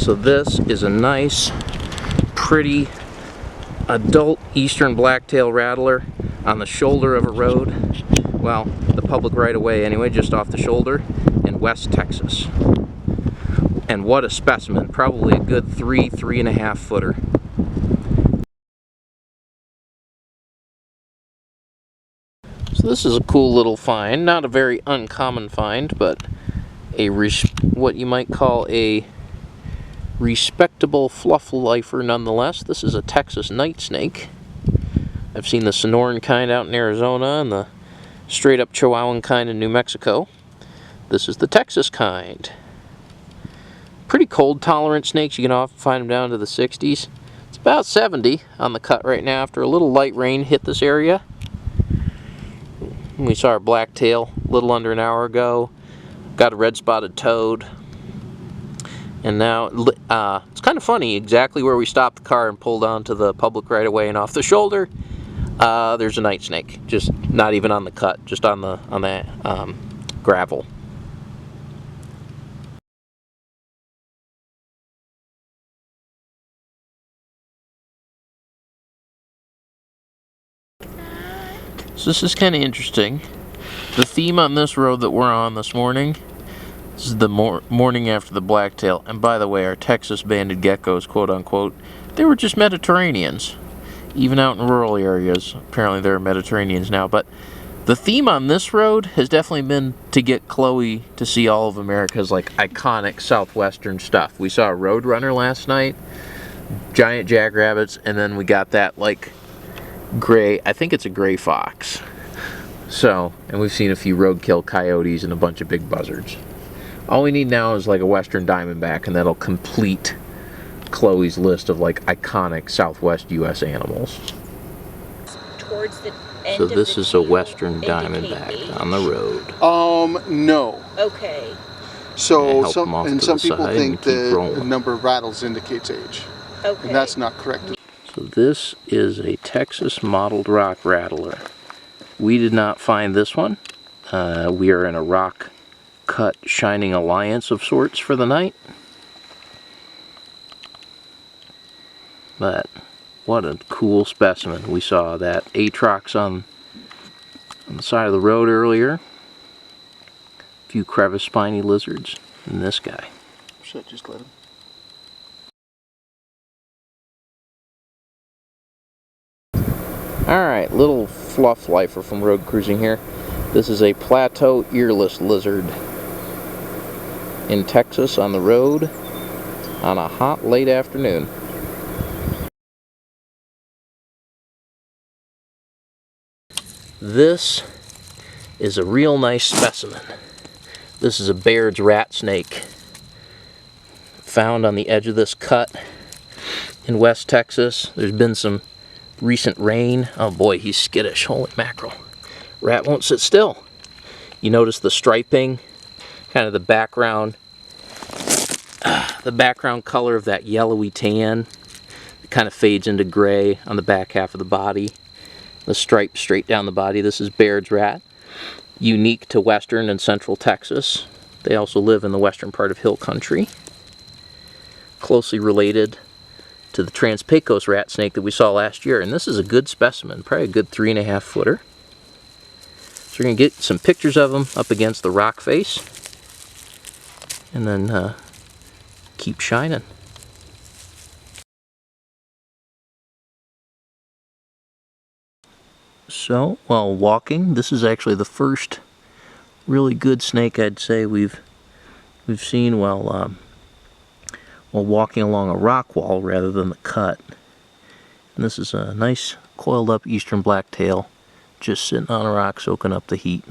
So this is a nice, pretty, adult eastern blacktail rattler on the shoulder of a road. Well, the public right-of-way anyway, just off the shoulder in West Texas. And what a specimen. Probably a good 3.5 footer. So this is a cool little find. Not a very uncommon find, but what you might call a respectable fluff lifer nonetheless. This is a Texas night snake. I've seen the Sonoran kind out in Arizona and the straight up Chihuahuan kind in New Mexico. This is the Texas kind. Pretty cold tolerant snakes. You can often find them down to the 60s. It's about 70 on the cut right now after a little light rain hit this area. We saw our blacktail a little under an hour ago. Got a red spotted toad. And now, it's kind of funny, exactly where we stopped the car and pulled onto the public right-of-way and off the shoulder, there's a night snake. Just not even on the cut, just on the gravel. So this is kind of interesting. The theme on this road that we're on this morning, this is the morning after the blacktail. And by the way, our Texas banded geckos, quote unquote, they were just Mediterraneans. Even out in rural areas, apparently they're Mediterraneans now. But the theme on this road has definitely been to get Chloe to see all of America's like iconic southwestern stuff. We saw a roadrunner last night, giant jackrabbits, and then we got that like gray, I think it's a gray fox. So, and we've seen a few roadkill coyotes and a bunch of big buzzards. All we need now is like a western diamondback, and that'll complete Chloe's list of like iconic Southwest U.S. animals. Towards the end so this is a western diamondback on the road. No. Okay. So some people think the number of rattles indicates age. Okay. And that's not correct. So this is a Texas mottled rock rattler. We did not find this one. We are in a rock cut shining alliance of sorts for the night. But what a cool specimen. We saw that Atrox on the side of the road earlier. A few crevice spiny lizards, and this guy. Should I just let him? Alright, little fluff lifer from road cruising here. This is a plateau earless lizard in Texas on the road on a hot late afternoon. This is a real nice specimen. This is a Baird's Ratsnake, found on the edge of this cut in West Texas. There's been some recent rain. Oh boy, he's skittish. Holy mackerel. Rat won't sit still. You notice the striping, kind of the background color of that yellowy tan. It kind of fades into gray on the back half of the body. The stripe straight down the body. This is Baird's rat, unique to western and central Texas. They also live in the western part of hill country. Closely related to the Trans-Pecos rat snake that we saw last year, and this is a good specimen, probably a good 3.5 footer. So we're going to get some pictures of them up against the rock face, and then keep shining. So, while walking, this is actually the first really good snake I'd say we've seen while walking along a rock wall rather than the cut. And this is a nice coiled up eastern blacktail just sitting on a rock soaking up the heat.